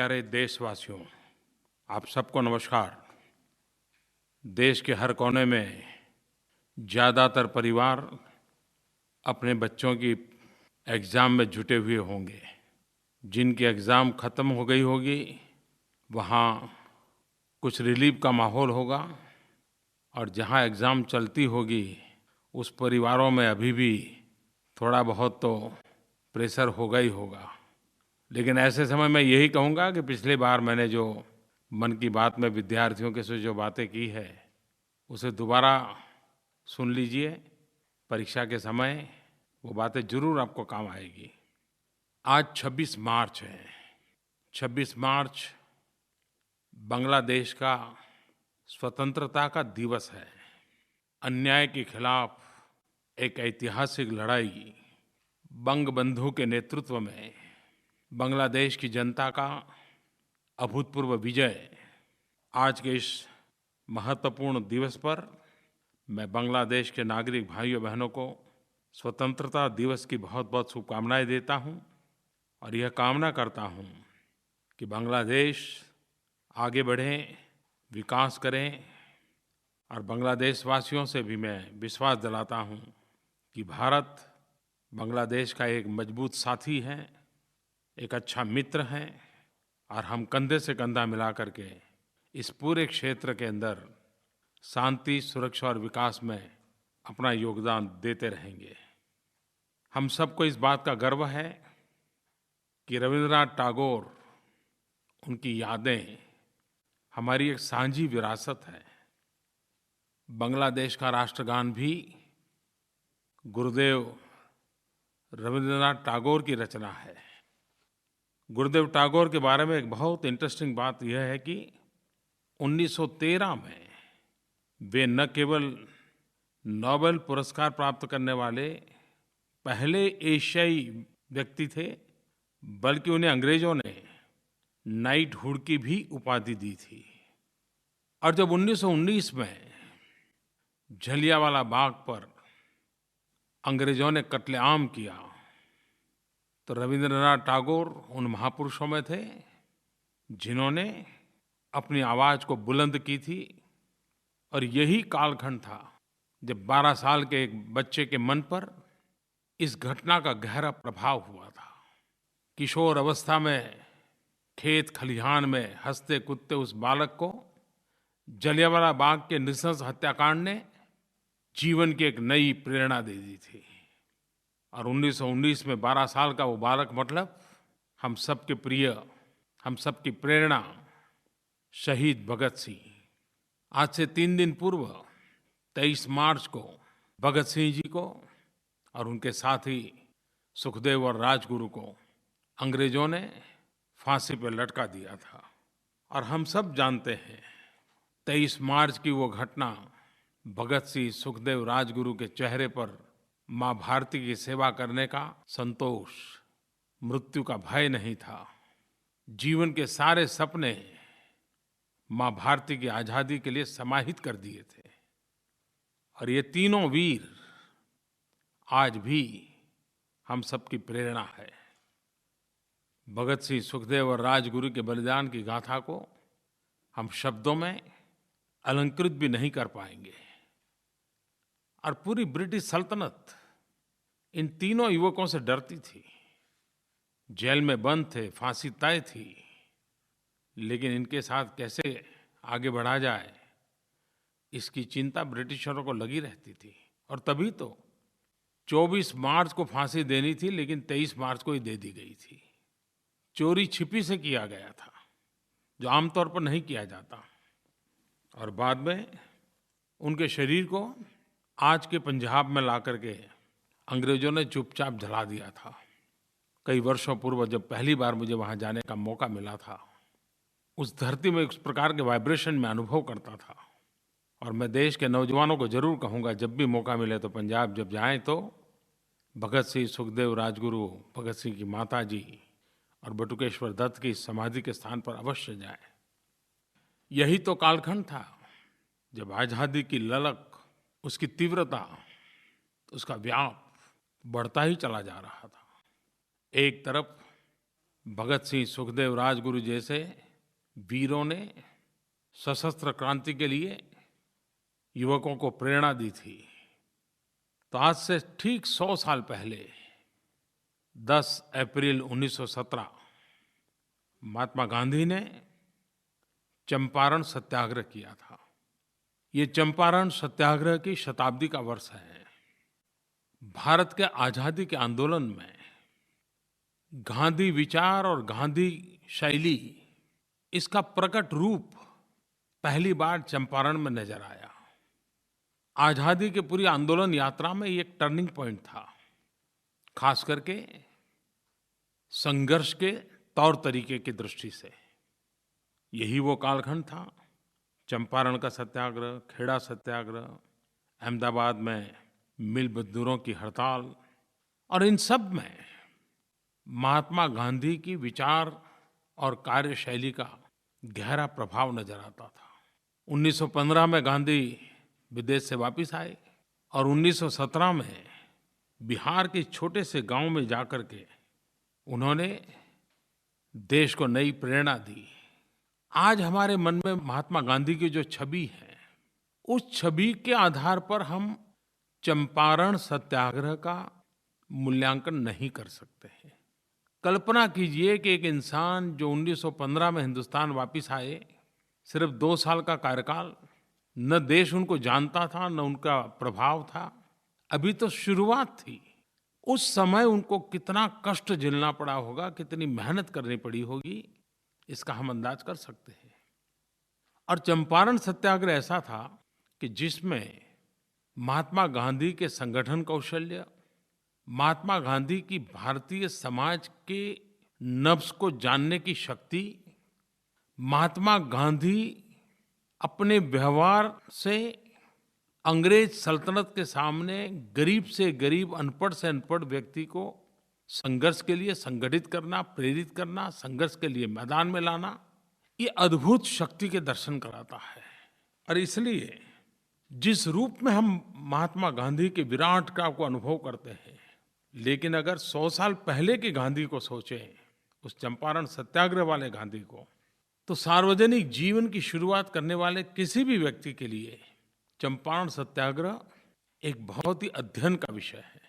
प्यारे देशवासियों, आप सबको नमस्कार। देश के हर कोने में ज़्यादातर परिवार अपने बच्चों की एग्ज़ाम में जुटे हुए होंगे। जिनकी एग्ज़ाम ख़त्म हो गई होगी, वहाँ कुछ रिलीफ का माहौल होगा, और जहाँ एग्ज़ाम चलती होगी, उस परिवारों में अभी भी थोड़ा बहुत तो प्रेशर होगा ही होगा। लेकिन ऐसे समय मैं यही कहूँगा कि पिछली बार मैंने जो मन की बात में विद्यार्थियों के से जो बातें की है, उसे दोबारा सुन लीजिए। परीक्षा के समय वो बातें ज़रूर आपको काम आएगी। आज 26 मार्च है। 26 मार्च बांग्लादेश का स्वतंत्रता का दिवस है। अन्याय के खिलाफ़ एक ऐतिहासिक लड़ाई बंगबंधु के नेतृत्व में बांग्लादेश की जनता का अभूतपूर्व विजय। आज के इस महत्वपूर्ण दिवस पर मैं बांग्लादेश के नागरिक भाइयों बहनों को स्वतंत्रता दिवस की बहुत-बहुत शुभकामनाएं देता हूं, और यह कामना करता हूं कि बांग्लादेश आगे बढ़े, विकास करें। और बांग्लादेश वासियों से भी मैं विश्वास दिलाता हूं कि भारत बांग्लादेश का एक मजबूत साथी है, एक अच्छा मित्र है, और हम कंधे से कंधा मिला करके इस पूरे क्षेत्र के अंदर शांति, सुरक्षा और विकास में अपना योगदान देते रहेंगे। हम सबको इस बात का गर्व है कि रवींद्रनाथ टैगोर, उनकी यादें हमारी एक साझी विरासत है। बांग्लादेश का राष्ट्रगान भी गुरुदेव रवींद्रनाथ टैगोर की रचना है। गुरुदेव टैगोर के बारे में एक बहुत इंटरेस्टिंग बात यह है कि 1913 में वे न केवल नोबेल पुरस्कार प्राप्त करने वाले पहले एशियाई व्यक्ति थे, बल्कि उन्हें अंग्रेज़ों ने नाइटहुड की भी उपाधि दी थी। और जब 1919 में जलियांवाला बाग पर अंग्रेज़ों ने कत्लेआम किया, तो रवींद्रनाथ टैगोर उन महापुरुषों में थे जिन्होंने अपनी आवाज़ को बुलंद की थी। और यही कालखंड था जब 12 साल के एक बच्चे के मन पर इस घटना का गहरा प्रभाव हुआ था। किशोर अवस्था में खेत खलिहान में हंसते कूदते उस बालक को जलियांवाला बाग के नृशंस हत्याकांड ने जीवन की एक नई प्रेरणा दे दी थी। और 1919 में 12 साल का वो बालक, मतलब हम सबके प्रिय, हम सबकी प्रेरणा, शहीद भगत सिंह। आज से 3 दिन पूर्व 23 मार्च को भगत सिंह जी को और उनके साथी सुखदेव और राजगुरु को अंग्रेज़ों ने फांसी पर लटका दिया था। और हम सब जानते हैं 23 मार्च की वो घटना, भगत सिंह, सुखदेव, राजगुरु के चेहरे पर माँ भारती की सेवा करने का संतोष, मृत्यु का भय नहीं था। जीवन के सारे सपने माँ भारती की आज़ादी के लिए समाहित कर दिए थे। और ये तीनों वीर आज भी हम सबकी प्रेरणा है। भगत सिंह, सुखदेव और राजगुरु के बलिदान की गाथा को हम शब्दों में अलंकृत भी नहीं कर पाएंगे। और पूरी ब्रिटिश सल्तनत इन तीनों युवकों से डरती थी। जेल में बंद थे, फांसी तय थी, लेकिन इनके साथ कैसे आगे बढ़ा जाए, इसकी चिंता ब्रिटिशरों को लगी रहती थी। और तभी तो 24 मार्च को फांसी देनी थी, लेकिन 23 मार्च को ही दे दी गई थी। चोरी छिपी से किया गया था, जो आमतौर पर नहीं किया जाता। और बाद में उनके शरीर को आज के पंजाब में ला करके अंग्रेज़ों ने चुपचाप जला दिया था। कई वर्षों पूर्व जब पहली बार मुझे वहाँ जाने का मौका मिला था, उस धरती में उस प्रकार के वाइब्रेशन में अनुभव करता था। और मैं देश के नौजवानों को ज़रूर कहूँगा, जब भी मौका मिले तो पंजाब जब जाएं तो भगत सिंह, सुखदेव, राजगुरु, भगत सिंह की माता जी और बटुकेश्वर दत्त की समाधि के स्थान पर अवश्य जाएं। यही तो कालखंड था जब आज़ादी की ललक, उसकी तीव्रता, उसका व्याप बढ़ता ही चला जा रहा था। एक तरफ भगत सिंह, सुखदेव, राजगुरु जैसे वीरों ने सशस्त्र क्रांति के लिए युवकों को प्रेरणा दी थी। तो आज से ठीक 100 साल पहले 10 अप्रैल 1917 महात्मा गांधी ने चंपारण सत्याग्रह किया था। ये चंपारण सत्याग्रह की शताब्दी का वर्ष है। भारत के आज़ादी के आंदोलन में गांधी विचार और गांधी शैली, इसका प्रकट रूप पहली बार चंपारण में नजर आया। आज़ादी के पूरी आंदोलन यात्रा में ये एक टर्निंग पॉइंट था, खास करके संघर्ष के तौर तरीके की दृष्टि से। यही वो कालखंड था, चंपारण का सत्याग्रह, खेड़ा सत्याग्रह, अहमदाबाद में मिल मजदूरों की हड़ताल, और इन सब में महात्मा गांधी की विचार और कार्यशैली का गहरा प्रभाव नजर आता था। 1915 में गांधी विदेश से वापस आए और 1917 में बिहार के छोटे से गांव में जाकर के उन्होंने देश को नई प्रेरणा दी। आज हमारे मन में महात्मा गांधी की जो छवि है, उस छवि के आधार पर हम चंपारण सत्याग्रह का मूल्यांकन नहीं कर सकते हैं। कल्पना कीजिए कि एक इंसान जो 1915 में हिंदुस्तान वापस आए, सिर्फ 2 साल का कार्यकाल, न देश उनको जानता था, न उनका प्रभाव था, अभी तो शुरुआत थी। उस समय उनको कितना कष्ट झेलना पड़ा होगा, कितनी मेहनत करनी पड़ी होगी, इसका हम अंदाज कर सकते हैं। और चंपारण सत्याग्रह ऐसा था कि जिसमें महात्मा गांधी के संगठन कौशल्य, महात्मा गांधी की भारतीय समाज के नब्ज को जानने की शक्ति, महात्मा गांधी अपने व्यवहार से अंग्रेज सल्तनत के सामने गरीब से गरीब, अनपढ़ से अनपढ़ व्यक्ति को संघर्ष के लिए संगठित करना, प्रेरित करना, संघर्ष के लिए मैदान में लाना, ये अद्भुत शक्ति के दर्शन कराता है। और इसलिए जिस रूप में हम महात्मा गांधी के विराट काल को अनुभव करते हैं, लेकिन अगर 100 साल पहले के गांधी को सोचें, उस चंपारण सत्याग्रह वाले गांधी को, तो सार्वजनिक जीवन की शुरुआत करने वाले किसी भी व्यक्ति के लिए चंपारण सत्याग्रह एक बहुत ही अध्ययन का विषय है।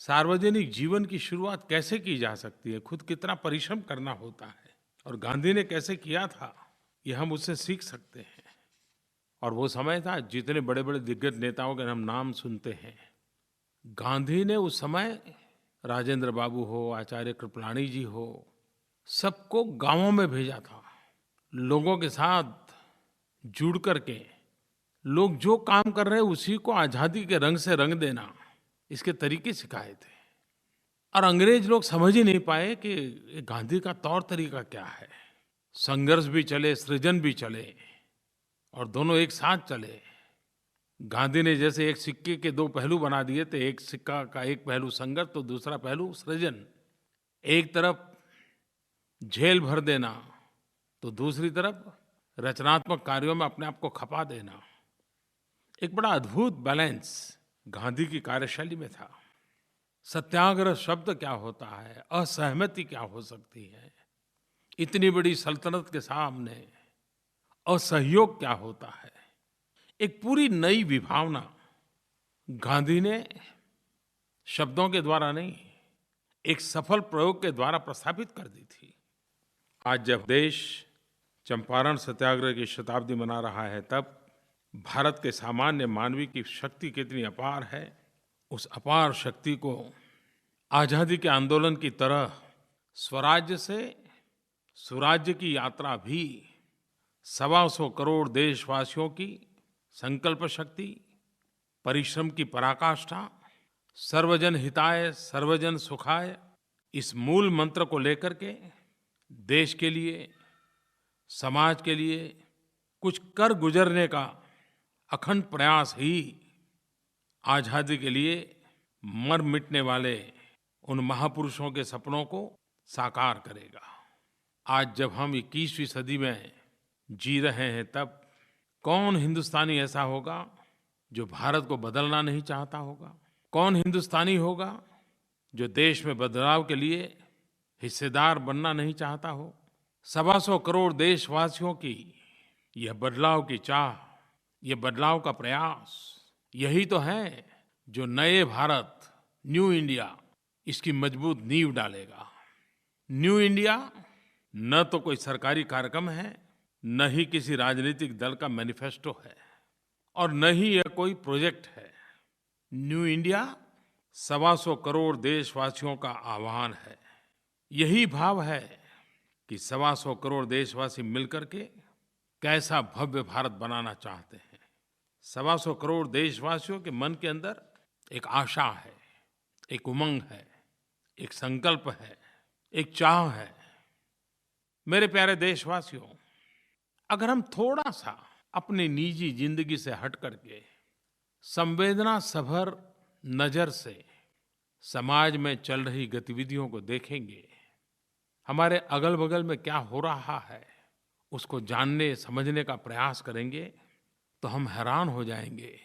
सार्वजनिक जीवन की शुरुआत कैसे की जा सकती है, खुद कितना परिश्रम करना होता है, और गांधी ने कैसे किया था, ये हम उससे सीख सकते हैं। और वो समय था, जितने बड़े बड़े दिग्गज नेताओं के हम नाम सुनते हैं, गांधी ने उस समय राजेंद्र बाबू हो, आचार्य कृपलानी जी हो, सबको गांवों में भेजा था। लोगों के साथ जुड़ करके लोग जो काम कर रहे हैं उसी को आज़ादी के रंग से रंग देना, इसके तरीके सिखाए थे। और अंग्रेज लोग समझ ही नहीं पाए कि गांधी का तौर तरीका क्या है। संघर्ष भी चले, सृजन भी चले, और दोनों एक साथ चले। गांधी ने जैसे एक सिक्के के 2 पहलू बना दिए थे, एक सिक्का का एक पहलू संघर्ष तो दूसरा पहलू सृजन। एक तरफ झेल भर देना तो दूसरी तरफ रचनात्मक कार्यों में अपने आप को खपा देना। एक बड़ा अद्भुत बैलेंस गांधी की कार्यशैली में था। सत्याग्रह शब्द क्या होता है, असहमति क्या हो सकती है, इतनी बड़ी सल्तनत के सामने असहयोग क्या होता है, एक पूरी नई विभावना गांधी ने शब्दों के द्वारा नहीं, एक सफल प्रयोग के द्वारा प्रस्थापित कर दी थी। आज जब देश चंपारण सत्याग्रह की शताब्दी मना रहा है, तब भारत के सामान्य मानवी की शक्ति कितनी अपार है, उस अपार शक्ति को आज़ादी के आंदोलन की तरह स्वराज्य से सुराज्य की यात्रा भी 125 करोड़ देशवासियों की संकल्प शक्ति, परिश्रम की पराकाष्ठा, सर्वजन हिताय सर्वजन सुखाय, इस मूल मंत्र को लेकर के देश के लिए, समाज के लिए कुछ कर गुजरने का अखंड प्रयास ही आज़ादी के लिए मर मिटने वाले उन महापुरुषों के सपनों को साकार करेगा। आज जब हम 21वीं सदी में जी रहे हैं, तब कौन हिंदुस्तानी ऐसा होगा जो भारत को बदलना नहीं चाहता होगा? कौन हिंदुस्तानी होगा जो देश में बदलाव के लिए हिस्सेदार बनना नहीं चाहता हो? 125 करोड़ देशवासियों की यह बदलाव की चाह, ये बदलाव का प्रयास, यही तो है जो नए भारत, न्यू इंडिया, इसकी मजबूत नींव डालेगा। न्यू इंडिया न तो कोई सरकारी कार्यक्रम है, न ही किसी राजनीतिक दल का मैनिफेस्टो है, और न ही यह कोई प्रोजेक्ट है। न्यू इंडिया 125 करोड़ देशवासियों का आह्वान है। यही भाव है कि 125 करोड़ देशवासी मिलकर के कैसा भव्य भारत बनाना चाहते हैं। 125 करोड़ देशवासियों के मन के अंदर एक आशा है, एक उमंग है, एक संकल्प है, एक चाह है। मेरे प्यारे देशवासियों, अगर हम थोड़ा सा अपनी निजी जिंदगी से हट करके संवेदना सभर नजर से समाज में चल रही गतिविधियों को देखेंगे, हमारे अगल-बगल में क्या हो रहा है, उसको जानने समझने का प्रयास करेंगे, तो हम हैरान हो जाएंगे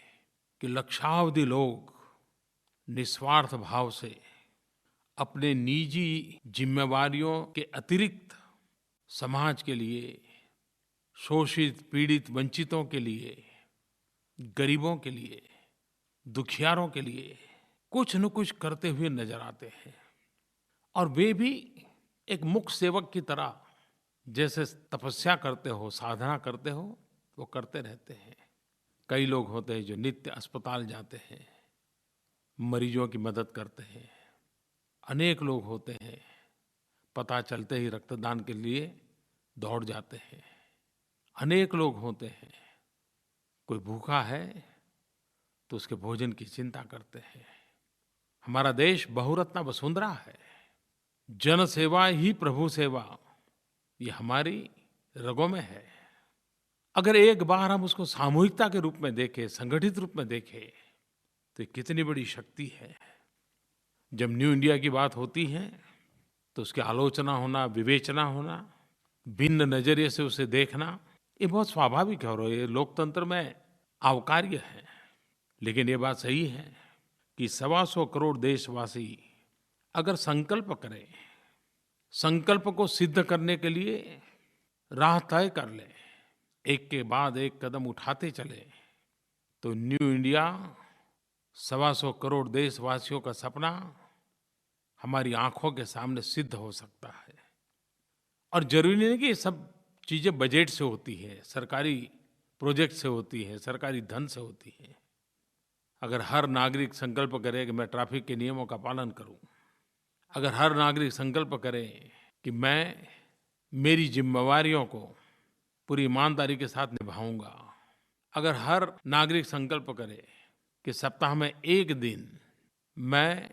कि लक्षावधि लोग निस्वार्थ भाव से अपने निजी जिम्मेवारियों के अतिरिक्त समाज के लिए, शोषित, पीड़ित, वंचितों के लिए, गरीबों के लिए, दुखियारों के लिए कुछ न कुछ करते हुए नजर आते हैं। और वे भी एक मुख्य सेवक की तरह, जैसे तपस्या करते हो, साधना करते हो, वो करते रहते हैं। कई लोग होते हैं जो नित्य अस्पताल जाते हैं, मरीजों की मदद करते हैं। अनेक लोग होते हैं पता चलते ही रक्तदान के लिए दौड़ जाते हैं। अनेक लोग होते हैं, कोई भूखा है तो उसके भोजन की चिंता करते हैं। हमारा देश बहुरत्ना वसुंधरा है। जन सेवा ही प्रभु सेवा, ये हमारी रगों में है। अगर एक बार हम उसको सामूहिकता के रूप में देखें, संगठित रूप में देखें, तो कितनी बड़ी शक्ति है। जब न्यू इंडिया की बात होती है तो उसकी आलोचना होना, विवेचना होना, भिन्न नजरिए से उसे देखना, ये बहुत स्वाभाविक है और ये लोकतंत्र में आवकार्य है। लेकिन ये बात सही है कि 125 करोड़ देशवासी अगर संकल्प करें, संकल्प को सिद्ध करने के लिए राह तय कर लें, एक के बाद एक कदम उठाते चले, तो न्यू इंडिया 125 करोड़ देशवासियों का सपना हमारी आंखों के सामने सिद्ध हो सकता है। और जरूरी नहीं कि ये सब चीजें बजट से होती है, सरकारी प्रोजेक्ट से होती है, सरकारी धन से होती है। अगर हर नागरिक संकल्प करे कि मैं ट्रैफिक के नियमों का पालन करूं, अगर हर नागरिक संकल्प करे कि मैं मेरी जिम्मेवारियों को पूरी ईमानदारी के साथ निभाऊंगा, अगर हर नागरिक संकल्प करे कि सप्ताह में एक दिन मैं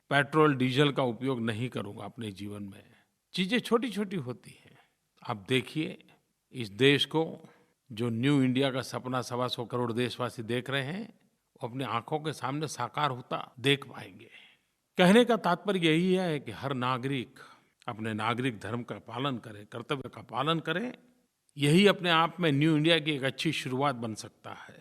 पेट्रोल डीजल का उपयोग नहीं करूंगा अपने जीवन में, चीजें छोटी-छोटी होती हैं। आप देखिए इस देश को जो न्यू इंडिया का सपना 125 करोड़ देशवासी देख रहे हैं, वो अपनी आंखों के सामने साकार होता देख पाएंगे। कहने का तात्पर्य यही है कि हर नागरिक अपने नागरिक धर्म का पालन करे, कर्तव्य का पालन करे। यही अपने आप में न्यू इंडिया की एक अच्छी शुरुआत बन सकता है।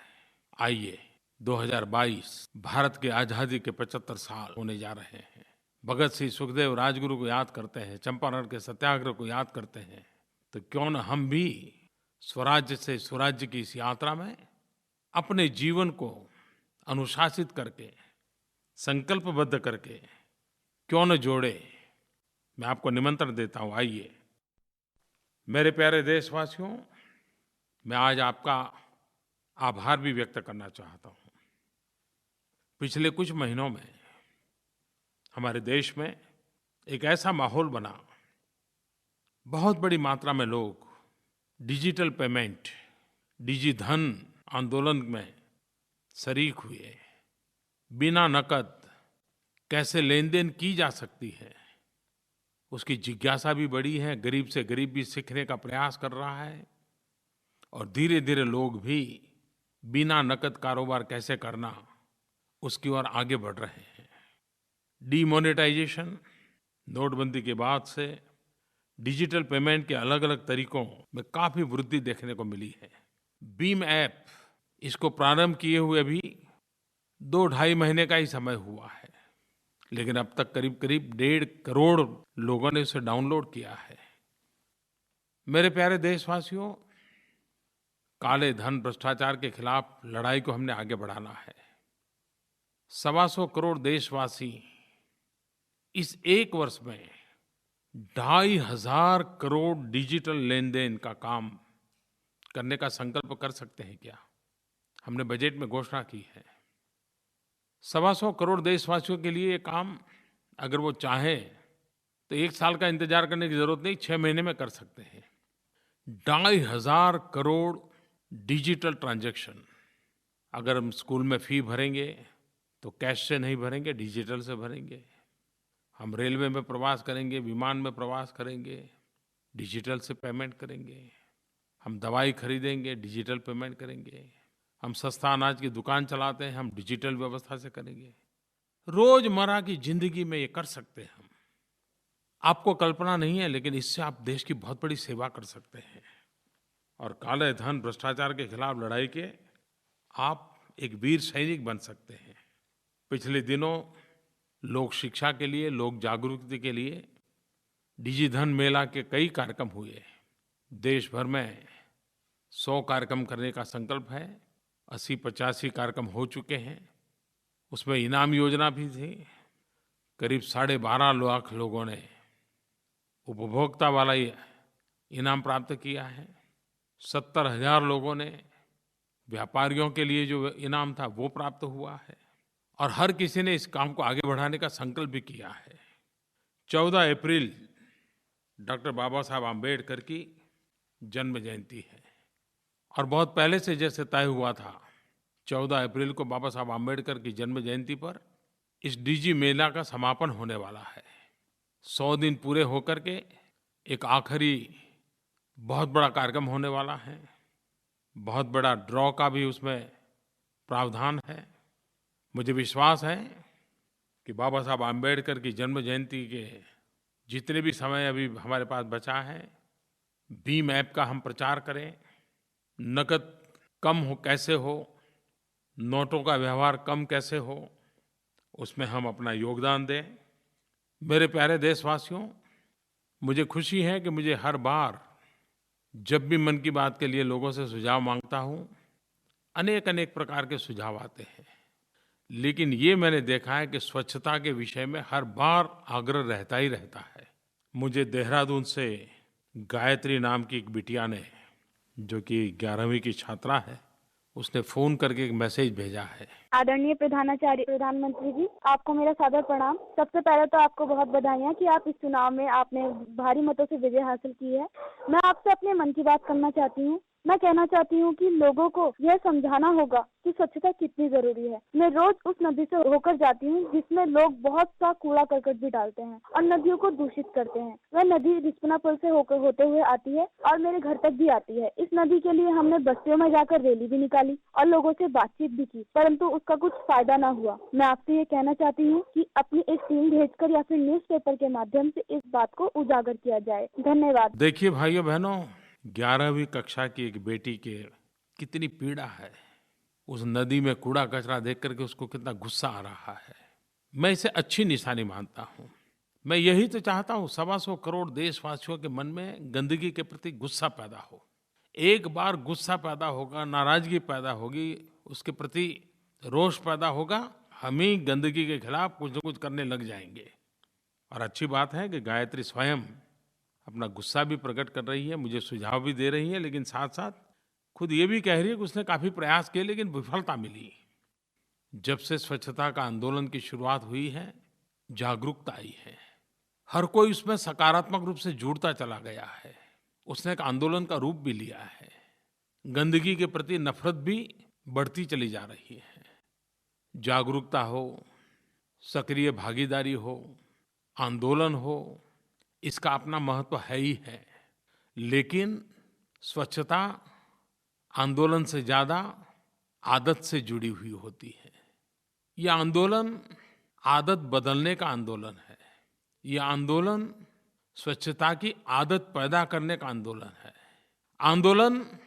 आइए 2022 भारत की आज़ादी के 75 साल होने जा रहे हैं। भगत सिंह, सुखदेव, राजगुरु को याद करते हैं, चंपारण के सत्याग्रह को याद करते हैं, तो क्यों न हम भी स्वराज्य से सुराज्य की इस यात्रा में अपने जीवन को अनुशासित करके, संकल्पबद्ध करके क्यों न जोड़े। मैं आपको निमंत्रण देता हूँ, आइए। मेरे प्यारे देशवासियों, मैं आज आपका आभार भी व्यक्त करना चाहता हूँ। पिछले कुछ महीनों में हमारे देश में एक ऐसा माहौल बना, बहुत बड़ी मात्रा में लोग डिजिटल पेमेंट, डिजिधन आंदोलन में शरीक हुए। बिना नकद कैसे लेन-देन की जा सकती है, उसकी जिज्ञासा भी बढ़ी है। गरीब से गरीब भी सीखने का प्रयास कर रहा है और धीरे-धीरे लोग भी बिना नकद कारोबार कैसे करना, उसकी ओर आगे बढ़ रहे हैं। डिमोनेटाइजेशन, नोटबंदी के बाद से डिजिटल पेमेंट के अलग-अलग तरीकों में काफ़ी वृद्धि देखने को मिली है। भीम ऐप, इसको प्रारंभ किए हुए भी 2 ढाई महीने का ही समय हुआ है, लेकिन अब तक करीब-करीब 1.5 करोड़ लोगों ने उसे डाउनलोड किया है। मेरे प्यारे देशवासियों, काले धन, भ्रष्टाचार के खिलाफ़ लड़ाई को हमने आगे बढ़ाना है। 125 करोड़ देशवासी इस 1 वर्ष में 2,500 करोड़ डिजिटल लेन-देन का काम करने का संकल्प कर सकते हैं क्या? हमने बजट में घोषणा की है। 125 करोड़ देशवासियों के लिए ये काम अगर वो चाहें तो 1 साल का इंतज़ार करने की ज़रूरत नहीं, 6 महीने में कर सकते हैं। 2,500 करोड़ डिजिटल ट्रांज़ैक्शन। अगर हम स्कूल में फ़ी भरेंगे तो कैश से नहीं भरेंगे, डिजिटल से भरेंगे। हम रेलवे में प्रवास करेंगे, विमान में प्रवास करेंगे, डिजिटल से पेमेंट करेंगे। हम दवाई खरीदेंगे, डिजिटल पेमेंट करेंगे। हम सस्ता अनाज की दुकान चलाते हैं, हम डिजिटल व्यवस्था से करेंगे। रोज़मर्रा की ज़िंदगी में ये कर सकते हैं हम। आपको कल्पना नहीं है, लेकिन इससे आप देश की बहुत बड़ी सेवा कर सकते हैं। और काले धन, भ्रष्टाचार के खिलाफ़ लड़ाई के आप एक वीर सैनिक बन सकते हैं। पिछले दिनों लोक शिक्षा के लिए, लोक जागरूकता के लिए डिजिधन मेला के कई कार्यक्रम हुए। देश भर में 100 कार्यक्रम करने का संकल्प है। 80-85 कार्यक्रम हो चुके हैं। उसमें इनाम योजना भी थी। करीब 12.5 लाख लोगों ने उपभोक्ता वाला इनाम प्राप्त किया है। 70,000 लोगों ने व्यापारियों के लिए जो इनाम था वो प्राप्त हुआ है। और हर किसी ने इस काम को आगे बढ़ाने का संकल्प भी किया है। 14 अप्रैल डॉक्टर बाबा साहब आम्बेडकर की जन्म जयंती है। और बहुत पहले से जैसे तय हुआ था, 14 अप्रैल को बाबा साहब आम्बेडकर की जन्म जयंती पर इस डिजी मेला का समापन होने वाला है। 100 दिन पूरे होकर के एक आखिरी बहुत बड़ा कार्यक्रम होने वाला है। बहुत बड़ा ड्रॉ का भी उसमें प्रावधान है। मुझे विश्वास है कि बाबा साहब आम्बेडकर की जन्म जयंती के जितने भी समय अभी हमारे पास बचा है, भीम ऐप का हम प्रचार करें। नकद कम हो कैसे हो, नोटों का व्यवहार कम कैसे हो, उसमें हम अपना योगदान दें। मेरे प्यारे देशवासियों, मुझे खुशी है कि मुझे हर बार जब भी मन की बात के लिए लोगों से सुझाव मांगता हूँ, अनेक-अनेक प्रकार के सुझाव आते हैं। लेकिन ये मैंने देखा है कि स्वच्छता के विषय में हर बार आग्रह रहता ही रहता है। मुझे देहरादून से गायत्री नाम की एक बिटिया ने, जो कि 11वीं की छात्रा है, उसने फ़ोन करके एक मैसेज भेजा है। आदरणीय प्रधानाचार्य प्रधानमंत्री जी, आपको मेरा सादर प्रणाम। सबसे पहले तो आपको बहुत बधाइयाँ कि आप इस चुनाव में आपने भारी मतों से विजय हासिल की है। मैं आपसे अपने मन की बात करना चाहती हूँ। मैं कहना चाहती हूँ कि लोगों को यह समझाना होगा कि स्वच्छता कितनी जरूरी है। मैं रोज उस नदी से होकर जाती हूँ जिसमें लोग बहुत सा कूड़ा करकट भी डालते हैं और नदियों को दूषित करते हैं। वह नदी रिस्पना पुल से होते हुए आती है और मेरे घर तक भी आती है। इस नदी के लिए हमने बस्तियों में जाकर रैली भी निकाली और लोगों से बातचीत भी की, परंतु उसका कुछ फायदा न हुआ। मैं आपसे ये कहना चाहती हूँ कि अपनी एक टीम भेजकर या फिर न्यूज़पेपर के माध्यम से इस बात को उजागर किया जाए। धन्यवाद। देखिए भाइयों बहनों, 11वीं कक्षा की एक बेटी के कितनी पीड़ा है। उस नदी में कूड़ा कचरा देख करके उसको कितना गुस्सा आ रहा है। मैं इसे अच्छी निशानी मानता हूँ। मैं यही तो चाहता हूँ, 125 करोड़ देशवासियों के मन में गंदगी के प्रति गुस्सा पैदा हो। एक बार गुस्सा पैदा होगा, नाराज़गी पैदा होगी, उसके प्रति रोष पैदा होगा, हम ही गंदगी के खिलाफ़ कुछ न कुछ करने लग जाएंगे। और अच्छी बात है कि गायत्री स्वयं अपना गुस्सा भी प्रकट कर रही है, मुझे सुझाव भी दे रही है, लेकिन साथ-साथ खुद ये भी कह रही है कि उसने काफ़ी प्रयास किए लेकिन विफलता मिली। जब से स्वच्छता का आंदोलन की शुरुआत हुई है, जागरूकता आई है। हर कोई उसमें सकारात्मक रूप से जुड़ता चला गया है। उसने एक आंदोलन का रूप भी लिया है। गंदगी के प्रति नफ़रत भी बढ़ती चली जा रही है। जागरूकता हो, सक्रिय भागीदारी हो, आंदोलन हो, इसका अपना महत्व है ही है। लेकिन स्वच्छता आंदोलन से ज़्यादा आदत से जुड़ी हुई होती है। ये आंदोलन आदत बदलने का आंदोलन है। ये आंदोलन स्वच्छता की आदत पैदा करने का आंदोलन है। आंदोलन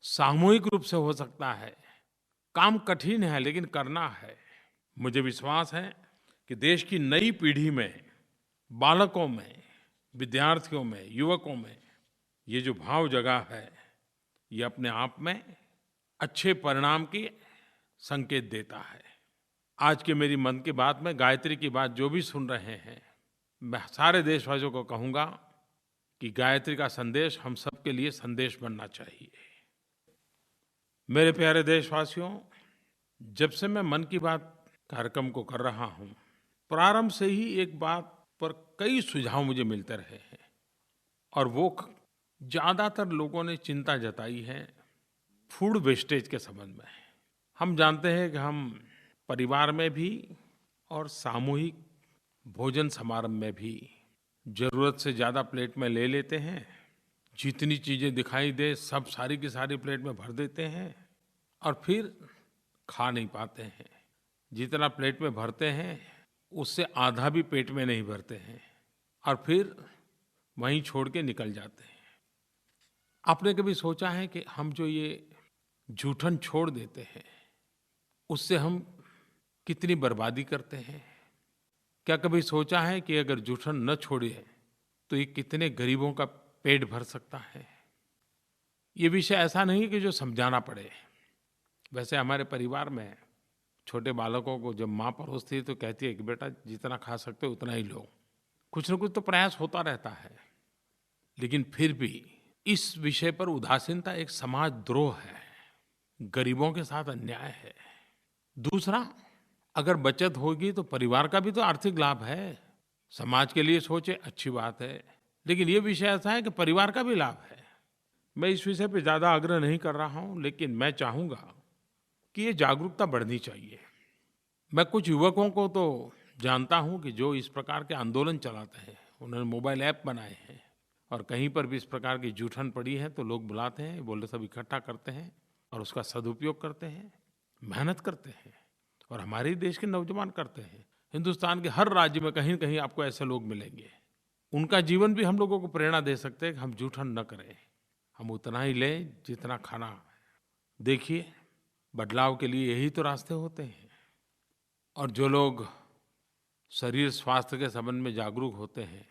सामूहिक रूप से हो सकता है। काम कठिन है लेकिन करना है। मुझे विश्वास है कि देश की नई पीढ़ी में, बालकों में, विद्यार्थियों में, युवकों में ये जो भाव जगा है, ये अपने आप में अच्छे परिणाम की संकेत देता है। आज की मेरी मन की बात में गायत्री की बात जो भी सुन रहे हैं, मैं सारे देशवासियों को कहूँगा कि गायत्री का संदेश हम सबके लिए संदेश बनना चाहिए। मेरे प्यारे देशवासियों, जब से मैं मन की बात कार्यक्रम को कर रहा हूँ, प्रारंभ से ही एक बात पर कई सुझाव मुझे मिलते रहे हैं और वो ज़्यादातर लोगों ने चिंता जताई है फूड वेस्टेज के संबंध में। हम जानते हैं कि हम परिवार में भी और सामूहिक भोजन समारंभ में भी ज़रूरत से ज़्यादा प्लेट में ले लेते हैं। जितनी चीज़ें दिखाई दे सब सारी की सारी प्लेट में भर देते हैं और फिर खा नहीं पाते हैं। जितना प्लेट में भरते हैं उससे आधा भी पेट में नहीं भरते हैं और फिर वहीं छोड़ के निकल जाते हैं। आपने कभी सोचा है कि हम जो ये जूठन छोड़ देते हैं उससे हम कितनी बर्बादी करते हैं? क्या कभी सोचा है कि अगर जूठन न छोड़े तो ये कितने गरीबों का पेट भर सकता है? ये विषय ऐसा नहीं है कि जो समझाना पड़े। वैसे हमारे परिवार में छोटे बालकों को जब माँ परोसती है तो कहती है कि बेटा जितना खा सकते हो उतना ही लो। कुछ न कुछ तो प्रयास होता रहता है, लेकिन फिर भी इस विषय पर उदासीनता एक समाज द्रोह है, गरीबों के साथ अन्याय है। दूसरा, अगर बचत होगी तो परिवार का भी तो आर्थिक लाभ है। समाज के लिए सोचे अच्छी बात है, लेकिन ये विषय ऐसा है कि परिवार का भी लाभ है। मैं इस विषय पे ज़्यादा आग्रह नहीं कर रहा हूँ, लेकिन मैं चाहूँगा कि ये जागरूकता बढ़नी चाहिए। मैं कुछ युवकों को तो जानता हूँ कि जो इस प्रकार के आंदोलन चलाते हैं, उन्होंने मोबाइल ऐप बनाए हैं और कहीं पर भी इस प्रकार की जूठन पड़ी है तो लोग बुलाते हैं, बोले सब इकट्ठा करते हैं और उसका सदुपयोग करते हैं, मेहनत करते हैं और हमारे देश के नौजवान करते हैं। हिंदुस्तान के हर राज्य में कहीं न कहीं आपको ऐसे लोग मिलेंगे। उनका जीवन भी हम लोगों को प्रेरणा दे सकते हैं कि हम जूठन न करें, हम उतना ही लें जितना खाना है। देखिए, बदलाव के लिए यही तो रास्ते होते हैं। और जो लोग शरीर स्वास्थ्य के संबंध में जागरूक होते हैं,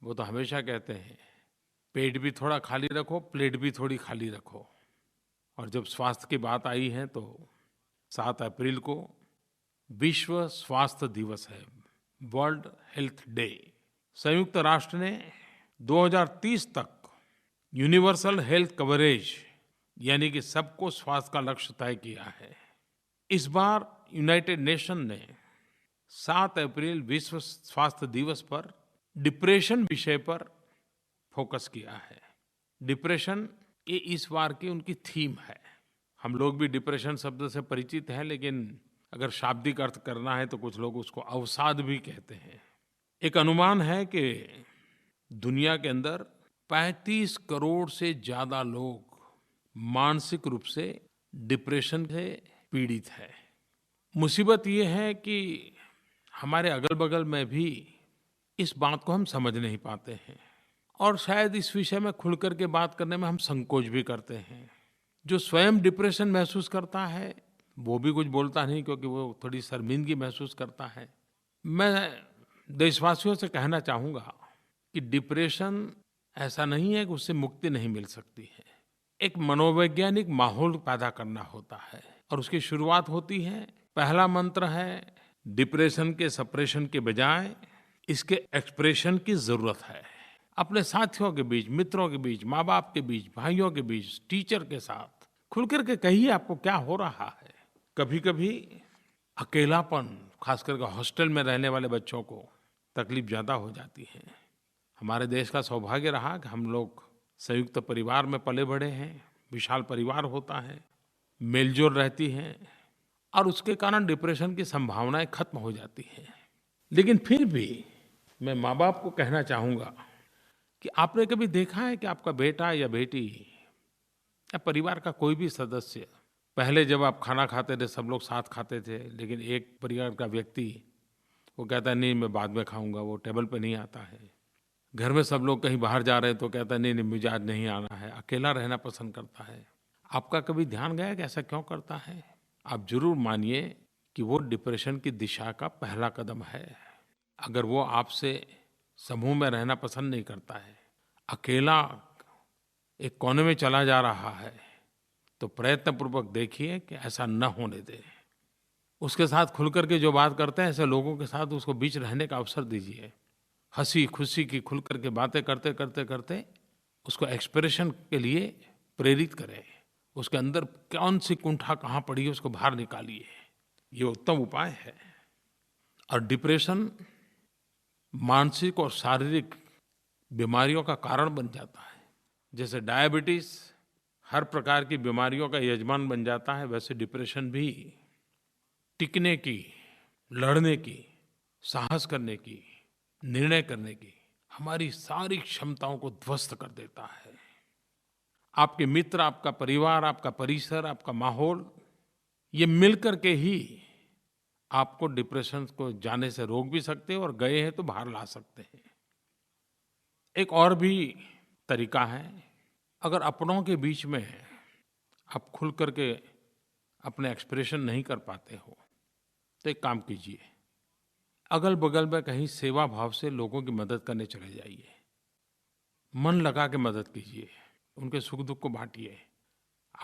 वो तो हमेशा कहते हैं पेट भी थोड़ा खाली रखो, प्लेट भी थोड़ी खाली रखो। और जब स्वास्थ्य की बात आई है तो 7 अप्रैल को विश्व स्वास्थ्य दिवस है, वर्ल्ड हेल्थ डे। संयुक्त राष्ट्र ने 2030 तक यूनिवर्सल हेल्थ कवरेज यानी कि सबको स्वास्थ्य का लक्ष्य तय किया है। इस बार यूनाइटेड नेशन ने 7 अप्रैल विश्व स्वास्थ्य दिवस पर डिप्रेशन विषय पर फोकस किया है। डिप्रेशन ये इस बार की उनकी थीम है। हम लोग भी डिप्रेशन शब्द से परिचित हैं, लेकिन अगर शाब्दिक अर्थ करना है तो कुछ लोग उसको अवसाद भी कहते हैं। एक अनुमान है कि दुनिया के अंदर 35 करोड़ से ज़्यादा लोग मानसिक रूप से डिप्रेशन से पीड़ित है। मुसीबत ये है कि हमारे अगल-बगल में भी इस बात को हम समझ नहीं पाते हैं और शायद इस विषय में खुल कर के बात करने में हम संकोच भी करते हैं। जो स्वयं डिप्रेशन महसूस करता है वो भी कुछ बोलता नहीं, क्योंकि वो थोड़ी शर्मिंदगी महसूस करता है। मैं देशवासियों से कहना चाहूँगा कि डिप्रेशन ऐसा नहीं है कि उससे मुक्ति नहीं मिल सकती है। एक मनोवैज्ञानिक माहौल पैदा करना होता है और उसकी शुरुआत होती है, पहला मंत्र है डिप्रेशन के सप्रेशन के बजाय इसके एक्सप्रेशन की ज़रूरत है। अपने साथियों के बीच, मित्रों के बीच, माँ बाप के बीच, भाइयों के बीच, टीचर के साथ खुल कर के कहिए आपको क्या हो रहा है। कभी-कभी अकेलापन, खास करके हॉस्टल में रहने वाले बच्चों को तकलीफ ज़्यादा हो जाती है। हमारे देश का सौभाग्य रहा कि हम लोग संयुक्त परिवार में पले बढ़े हैं, विशाल परिवार होता है, मेलजोल रहती है और उसके कारण डिप्रेशन की संभावनाएं खत्म हो जाती हैं। लेकिन फिर भी मैं माँ बाप को कहना चाहूँगा कि आपने कभी देखा है कि आपका बेटा या बेटी या परिवार का कोई भी सदस्य, पहले जब आप खाना खाते थे सब लोग साथ खाते थे, लेकिन एक परिवार का व्यक्ति वो कहता है नहीं मैं बाद में खाऊंगा, वो टेबल पे नहीं आता है। घर में सब लोग कहीं बाहर जा रहे हैं तो कहता है नहीं नहीं मुझे आज नहीं आना है, अकेला रहना पसंद करता है। आपका कभी ध्यान गया कि ऐसा क्यों करता है? आप जरूर मानिए कि वो डिप्रेशन की दिशा का पहला कदम है। अगर वो आपसे समूह में रहना पसंद नहीं करता है, अकेला एक कोने में चला जा रहा है, तो प्रयत्नपूर्वक देखिए कि ऐसा न होने दें। उसके साथ खुल कर के जो बात करते हैं, ऐसे लोगों के साथ उसको बीच रहने का अवसर दीजिए। हँसी-खुशी की खुल कर के बातें करते उसको एक्सप्रेशन के लिए प्रेरित करें। उसके अंदर कौन-सी कुंठा कहाँ पड़ी है, उसको बाहर निकालिए। ये उत्तम उपाय है। और डिप्रेशन मानसिक और शारीरिक बीमारियों का कारण बन जाता है। जैसे डायबिटीज़ हर प्रकार की बीमारियों का यजमान बन जाता है, वैसे डिप्रेशन भी टिकने की, लड़ने की, साहस करने की, निर्णय करने की हमारी सारी क्षमताओं को ध्वस्त कर देता है। आपके मित्र, आपका परिवार, आपका परिसर, आपका माहौल, ये मिल कर के ही आपको डिप्रेशन को जाने से रोक भी सकते हैं और गए हैं तो बाहर ला सकते हैं। एक और भी तरीका है, अगर अपनों के बीच में आप खुल कर के अपने एक्सप्रेशन नहीं कर पाते हो, तो एक काम कीजिए, अगल-बगल में कहीं सेवा भाव से लोगों की मदद करने चले जाइए। मन लगा के मदद कीजिए, उनके सुख-दुःख को बाँटिए।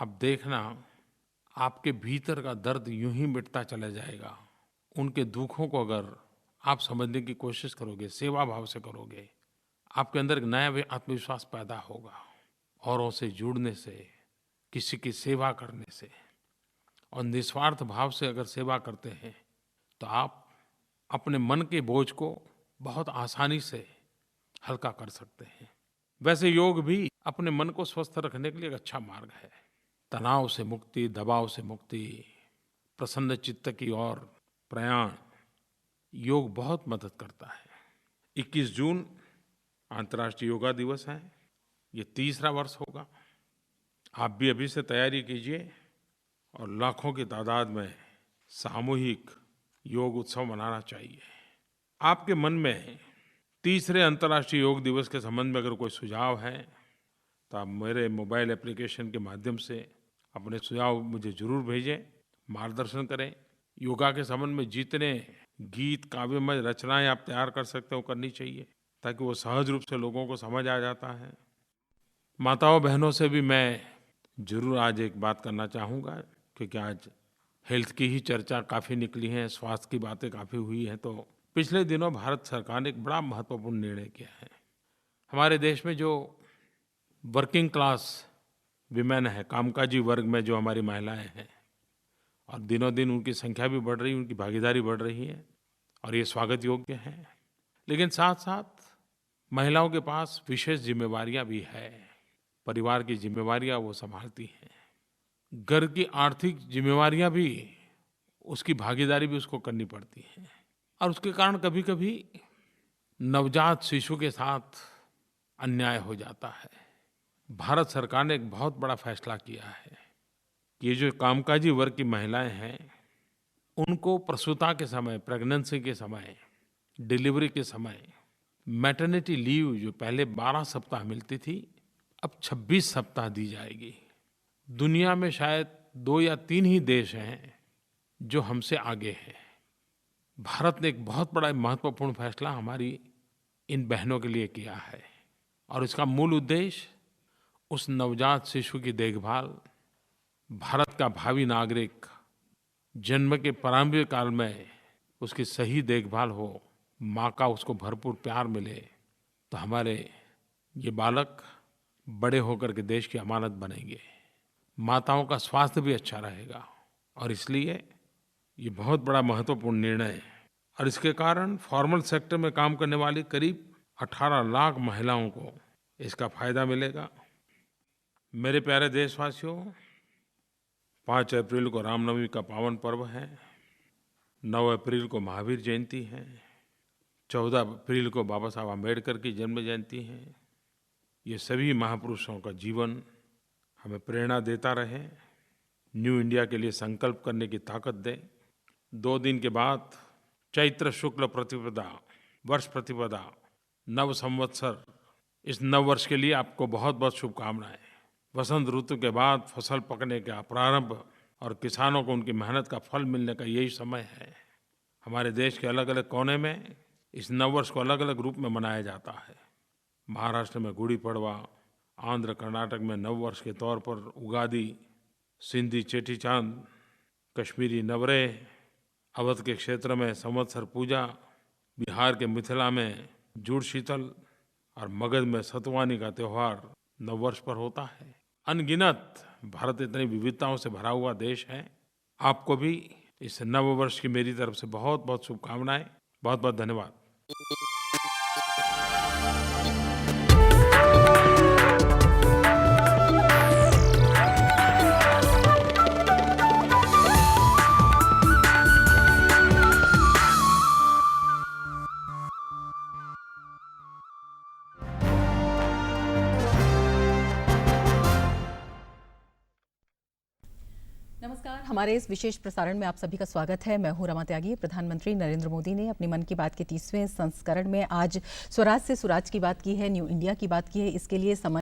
आप देखना, आपके भीतर का दर्द यूँ ही मिटता चला जाएगा। उनके दुखों को अगर आप समझने की कोशिश करोगे, सेवा भाव से करोगे, आपके अंदर एक नया आत्मविश्वास पैदा होगा। औरों से जुड़ने से, किसी की सेवा करने से और निस्वार्थ भाव से अगर सेवा करते हैं, तो आप अपने मन के बोझ को बहुत आसानी से हल्का कर सकते हैं। वैसे योग भी अपने मन को स्वस्थ रखने के लिए एक अच्छा मार्ग है। तनाव से मुक्ति, दबाव से मुक्ति, प्रसन्न चित्त की ओर प्रयाण, योग बहुत मदद करता है। 21 जून अंतर्राष्ट्रीय योगा दिवस है। ये 3रा वर्ष होगा। आप भी अभी से तैयारी कीजिए और लाखों की तादाद में सामूहिक योग उत्सव मनाना चाहिए। आपके मन में 3रे अंतर्राष्ट्रीय योग दिवस के संबंध में अगर कोई सुझाव है, तो आप मेरे मोबाइल एप्लीकेशन के माध्यम से अपने सुझाव मुझे ज़रूर भेजें, मार्गदर्शन करें। योगा के संबंध में जितने गीत, काव्यमय रचनाएँ आप तैयार कर सकते हो, करनी चाहिए, ताकि वो सहज रूप से लोगों को समझ आ जाता है। माताओं बहनों से भी मैं ज़रूर आज एक बात करना चाहूँगा, क्योंकि आज हेल्थ की ही चर्चा काफ़ी निकली है, स्वास्थ्य की बातें काफ़ी हुई हैं। तो पिछले दिनों भारत सरकार ने एक बड़ा महत्वपूर्ण निर्णय किया है। हमारे देश में जो वर्किंग क्लास विमेन है, कामकाजी वर्ग में जो हमारी महिलाएं हैं, और दिनों-दिन उनकी संख्या भी बढ़ रही है, उनकी भागीदारी बढ़ रही है, और ये स्वागत योग्य है। लेकिन साथ-साथ महिलाओं के पास विशेष ज़िम्मेवारियाँ भी हैं। परिवार की ज़िम्मेवारियाँ वो सँभालती हैं। घर की आर्थिक ज़िम्मेवारियाँ भी, उसकी भागीदारी भी उसको करनी पड़ती है। और उसके कारण कभी-कभी नवजात शिशु के साथ अन्याय हो जाता है। भारत सरकार ने एक बहुत बड़ा फैसला किया है कि ये जो कामकाजी वर्ग की महिलाएं हैं, उनको प्रसूता के समय, प्रेगनेंसी के समय, डिलीवरी के समय मैटरनिटी लीव जो पहले 12 सप्ताह मिलती थी, अब 26 सप्ताह दी जाएगी। दुनिया में शायद 2 या 3 ही देश हैं जो हमसे आगे हैं। भारत ने एक बहुत बड़ा महत्वपूर्ण फैसला हमारी इन बहनों के लिए किया है, और इसका मूल उद्देश्य उस नवजात शिशु की देखभाल, भारत का भावी नागरिक जन्म के प्रारंभिक काल में उसकी सही देखभाल हो, माँ का उसको भरपूर प्यार मिले, तो हमारे ये बालक बड़े होकर के देश की अमानत बनेंगे। माताओं का स्वास्थ्य भी अच्छा रहेगा, और इसलिए ये बहुत बड़ा महत्वपूर्ण निर्णय है। और इसके कारण फॉर्मल सेक्टर में काम करने वाली करीब 18 लाख महिलाओं को इसका फ़ायदा मिलेगा। मेरे प्यारे देशवासियों, 5 अप्रैल को रामनवमी का पावन पर्व है, 9 अप्रैल को महावीर जयंती है, 14 अप्रैल को बाबा साहब अम्बेडकर की जन्म जयंती है। ये सभी महापुरुषों का जीवन हमें प्रेरणा देता रहे, न्यू इंडिया के लिए संकल्प करने की ताकत दे। 2 दिन के बाद चैत्र शुक्ल प्रतिपदा, वर्ष प्रतिपदा, नव संवत्सर, इस नव वर्ष के लिए आपको बहुत बहुत शुभकामनाएं। वसंत ऋतु के बाद फसल पकने का प्रारंभ और किसानों को उनकी मेहनत का फल मिलने का यही समय है। हमारे देश के अलग-अलग कोने में इस नववर्ष को अलग-अलग रूप में मनाया जाता है। महाराष्ट्र में गुड़ी पड़वा, आंध्र कर्नाटक में नववर्ष के तौर पर उगादी, सिंधी चेटीचांद, कश्मीरी नवरेह, अवध के क्षेत्र में संवत्सर पूजा, बिहार के मिथिला में जुड़ शीतल और मगध में सतुवानी का त्योहार नववर्ष पर होता है। अनगिनत भारत इतनी विविधताओं से भरा हुआ देश है। आपको भी इस नववर्ष की मेरी तरफ से बहुत-बहुत शुभकामनाएं। बहुत-बहुत धन्यवाद। नमस्कार, हमारे इस विशेष प्रसारण में आप सभी का स्वागत है। मैं हूं रमा त्यागी। प्रधानमंत्री नरेंद्र मोदी ने अपनी मन की बात के 30वें संस्करण में आज स्वराज से सुराज की बात की है, न्यू इंडिया की बात की है। इसके लिए समय